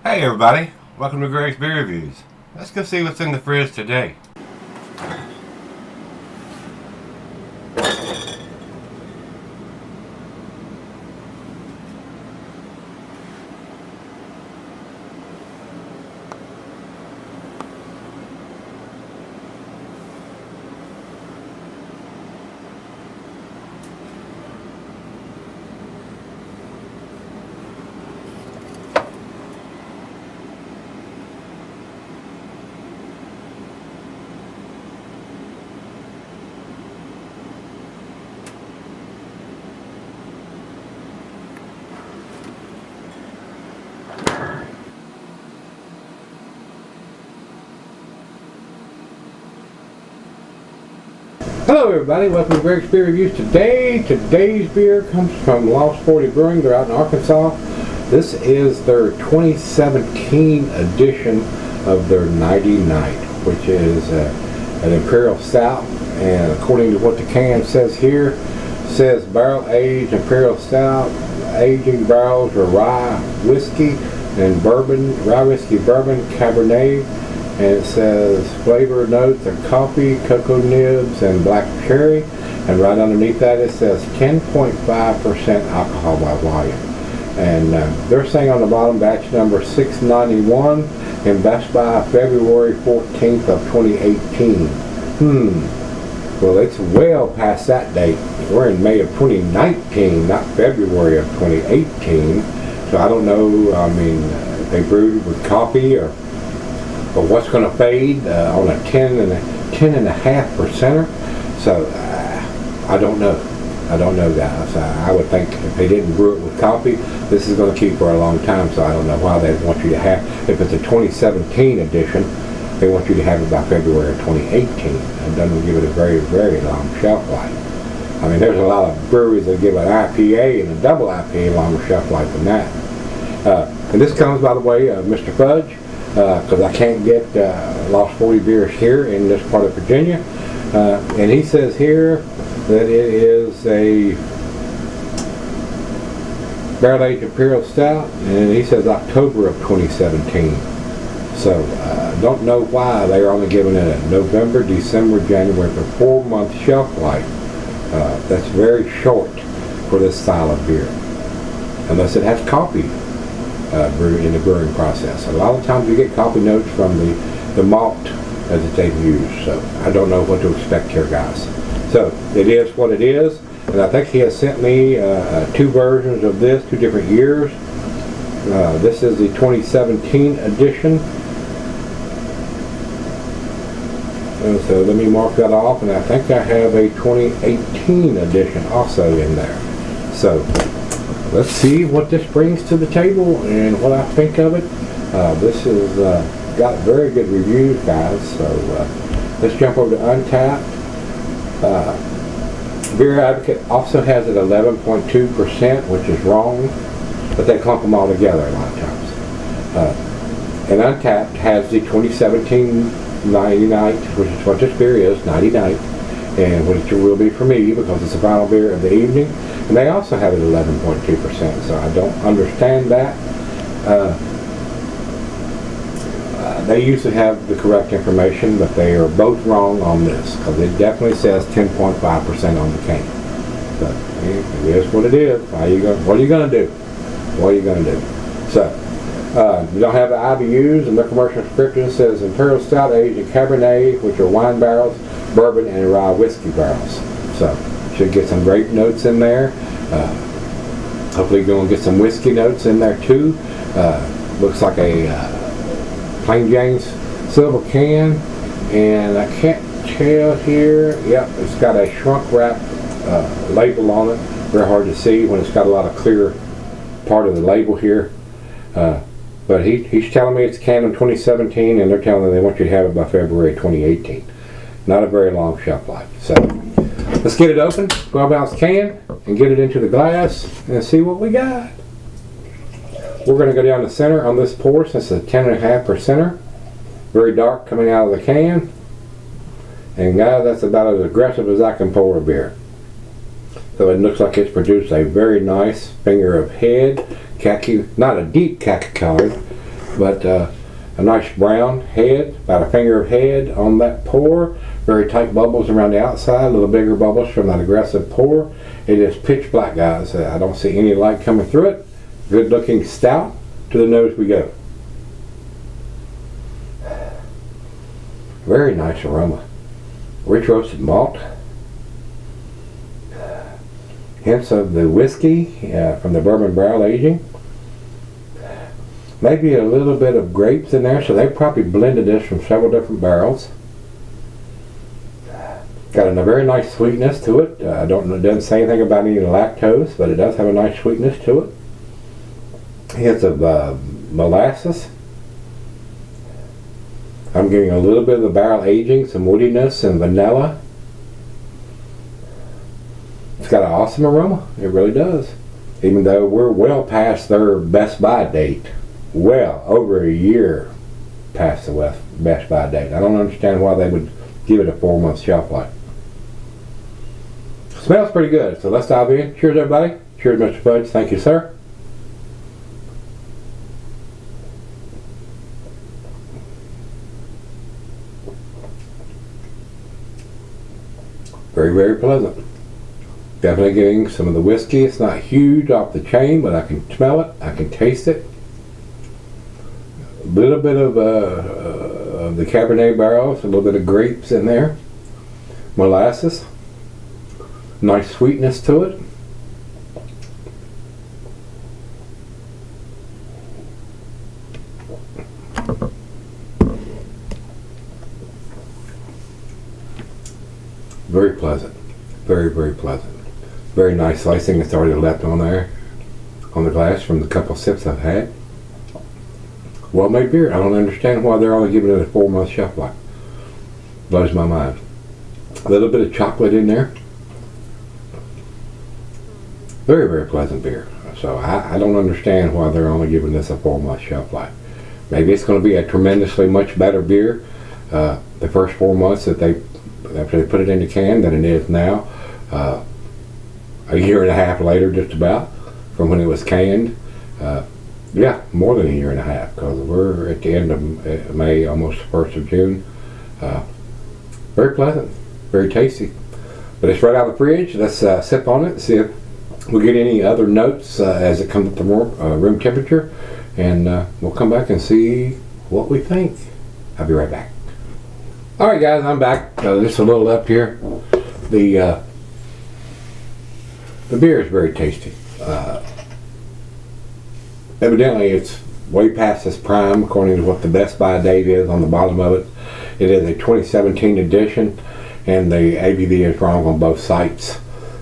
Hey everybody, welcome to Gregsbeerreviews. Let's go see what's in the fridge today. Hello everybody, welcome to Gregsbeerreviews. Today's beer comes from Lost 40 Brewing. They're out in Arkansas. This is their 2017 edition of their Nighty, which is an Imperial Stout. And according to what the can says here, it says barrel aged Imperial Stout, aging barrels are rye whiskey and bourbon, rye whiskey, bourbon, Cabernet. And it says flavor notes are coffee, cocoa nibs, and black cherry. And right underneath that it says 10.5% alcohol by volume. And they're saying on the bottom batch number 691 and batch by February 14th of 2018. Well, it's well past that date. We're in May of 2019, not February of 2018. So I don't know, I mean, they brewed with coffee or what's going to fade on a 10.5%er. So I don't know. Guys. I would think if they didn't brew it with coffee, this is going to keep for a long time. So I don't know why they want you to have. If it's a 2017 edition, they want you to have it by February of 2018. It doesn't give it a very, very long shelf life. I mean, there's a lot of breweries that give an IPA and a double IPA longer shelf life than that. And this comes, by the way, Mr. Fudge. Because I can't get Lost 40 beers here in this part of Virginia. And he says here that it is a barrel-aged Imperial Stout, and he says October of 2017. So don't know why they're only giving it a November, December, January for 4-month shelf life. That's very short for this style of beer, unless it has coffee in the brewing process. A lot of times you get coffee notes from the malt that they've used, so I don't know what to expect here, guys. So it is what it is, and I think he has sent me 2 versions of this, 2 different years. This is the 2017 edition, and so let me mark that off, and I think I have a 2018 edition also in there. So let's see what this brings to the table and what I think of it. This has got very good reviews, guys. So let's jump over to Untapped. Beer Advocate also has it 11.2%, which is wrong, but they clump them all together a lot of times. And Untapped has the 2017 Nighty, which is what this beer is, Nighty, and which it will be for me because it's the final beer of the evening. And they also have it 11.2%, so I don't understand that. They usually have the correct information, but they are both wrong on this because it definitely says 10.5% on the can. So it is what it is. What are you going to do? So you don't have the IBUs, and their commercial description says Imperial Stout aged in Cabernet, which are wine barrels, bourbon, and rye whiskey barrels. So should get some grape notes in there. Hopefully you're going to get some whiskey notes in there too. Looks like a plain Jane's silver can, and I can't tell here. Yep, it's got a shrunk wrap label on it. Very hard to see when it's got a lot of clear part of the label here. But he's telling me it's canned in 2017, and they're telling me they want you to have it by February 2018. Not a very long shelf life. So let's get it open, 12-ounce can, and get it into the glass and see what we got. We're going to go down the center on this pour since it's a 10.5%er. Very dark coming out of the can. And guys, that's about as aggressive as I can pour a beer. So it looks like it's produced a very nice finger of head, khaki, not a deep khaki color, but a nice brown head, about a finger of head on that pour. Very tight bubbles around the outside, a little bigger bubbles from that aggressive pour. It is pitch black, guys. I don't see any light coming through it. Good looking stout. To the nose we go. Very nice aroma. Rich roasted malt. Hints of the whiskey from the bourbon barrel aging. Maybe a little bit of grapes in there, so they probably blended this from several different barrels. Got a very nice sweetness to it. I don't know, it doesn't say anything about any lactose, but it does have a nice sweetness to it. Hints of molasses. I'm getting a little bit of the barrel aging, some woodiness and vanilla. It's got an awesome aroma. It really does. Even though we're well past their best by date. Well over a year past the best by date. I don't understand why they would give it a 4-month shelf life. Smells pretty good, so let's dive in. Cheers, everybody. Cheers, Mr. Fudge. Thank you, sir. Very, very pleasant. Definitely getting some of the whiskey. It's not huge off the chain, but I can smell it. I can taste it. A little bit of the Cabernet barrels, a little bit of grapes in there. Molasses. Nice sweetness to it. Very pleasant. Very, very pleasant. Very nice slicing that's already left on there, on the glass from the couple sips I've had. Well made beer. I don't understand why they're only giving it a 4-month shelf life. Blows my mind. A little bit of chocolate in there. Very, very pleasant beer. So I don't understand why they're only giving this a 4-month shelf life. Maybe it's going to be a tremendously much better beer the first 4 months that after they put it in the can than it is now. A year and a half later, just about, from when it was canned. Yeah, more than a year and a half, because we're at the end of May, almost the 1st of June. Very pleasant, very tasty. But it's right out of the fridge. Let's sip on it, see if we get any other notes as it comes up to room temperature, and we'll come back and see what we think. I'll be right back. Alright guys, I'm back. Just a little up here. The beer is very tasty. Evidently it's way past its prime according to what the best by date is on the bottom of it. It is a 2017 edition, and the ABV is wrong on both sites,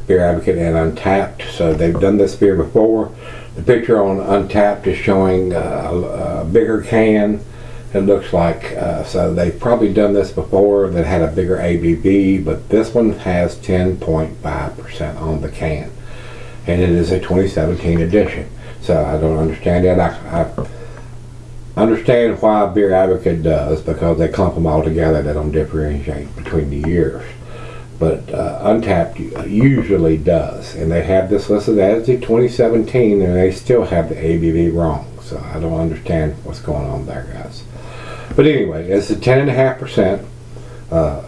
Beer Advocate and Untapped. So they've done this beer before. The picture on Untapped is showing a bigger can, it looks like. So they've probably done this before that had a bigger ABV, but this one has 10.5% on the can, and it is a 2017 edition. So I don't understand that. I understand why Beer Advocate does, because they clump them all together. They don't differentiate between the years. But Untapped usually does, and they have this listed as the 2017, and they still have the ABV wrong. So I don't understand what's going on there, guys. But anyway, it's a 10.5%.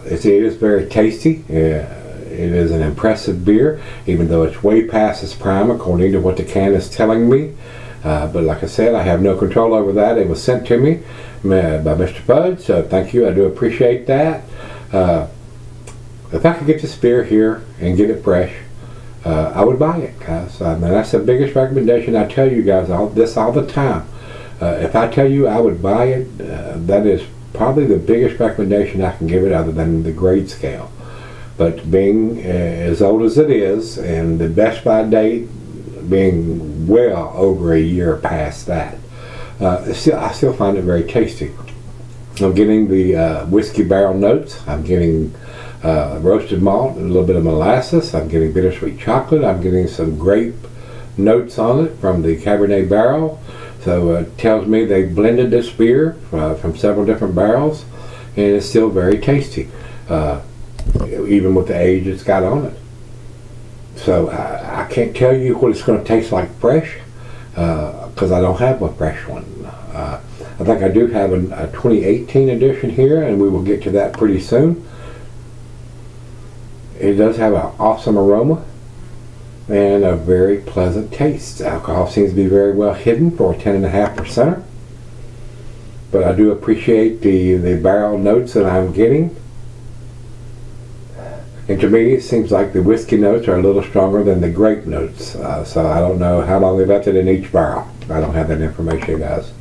It is very tasty. It is an impressive beer, even though it's way past its prime according to what the can is telling me. But like I said, I have no control over that. It was sent to me by Mr. Fudge, so thank you. I do appreciate that. If I could get this beer here and get it fresh, I would buy it, guys. I mean, that's the biggest recommendation. I tell you guys all the time. If I tell you I would buy it, that is probably the biggest recommendation I can give it, other than the grade scale. But being as old as it is, and the best by date being well over a year past that, I still find it very tasty. I'm getting the whiskey barrel notes. I'm getting roasted malt, a little bit of molasses. I'm getting bittersweet chocolate. I'm getting some grape notes on it from the Cabernet barrel. So it tells me they blended this beer from several different barrels, and it's still very tasty, even with the age it's got on it. So I can't tell you what it's going to taste like fresh, because I don't have a fresh one. I I think I do have a 2018 edition here, and we will get to that pretty soon. It does have an awesome aroma and a very pleasant taste. Alcohol seems to be very well hidden for a 10.5%. But I do appreciate the barrel notes that I'm getting. And to me, it seems like the whiskey notes are a little stronger than the grape notes. So I don't know how long they left it in each barrel. I don't have that information, guys.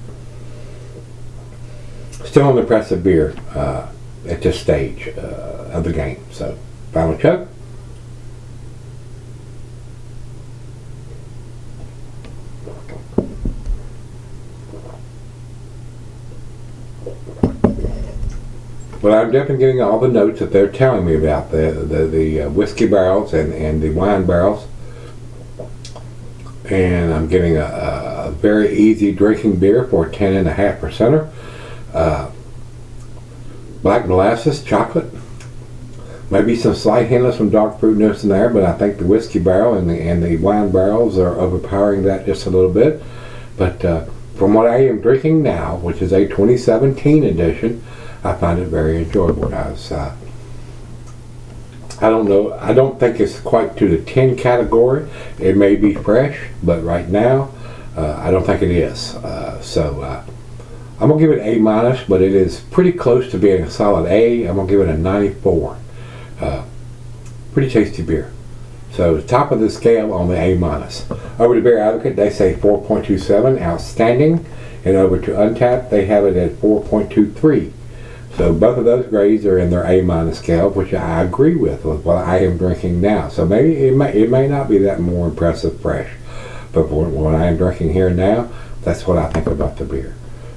Still an impressive beer at this stage of the game. So, final chug. Well, I'm definitely getting all the notes that they're telling me about, the whiskey barrels and the wine barrels. And I'm getting a very easy drinking beer for a 10.5%. Black molasses, chocolate. Maybe some slight hint of some dark fruit notes in there, but I think the whiskey barrel and the wine barrels are overpowering that just a little bit. But from what I am drinking now, which is a 2017 edition, I find it very enjoyable, guys. I don't know. I don't think it's quite to the 10 category. It may be fresh, but right now, I don't think it is. So I'm going to give it A-, but it is pretty close to being a solid A. I'm going to give it a 94. Pretty tasty beer. So the top of the scale on the A-. Over to Beer Advocate, they say 4.27, outstanding. And over to Untapped, they have it at 4.23. So both of those grades are in their A- scale, which I agree with what I am drinking now. So maybe it may not be that more impressive fresh, but for what I am drinking here now, that's what I think about the beer.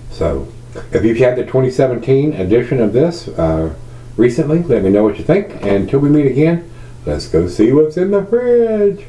So if you've had the 2017 edition of this recently, let me know what you think. And until we meet again, let's go see what's in the fridge.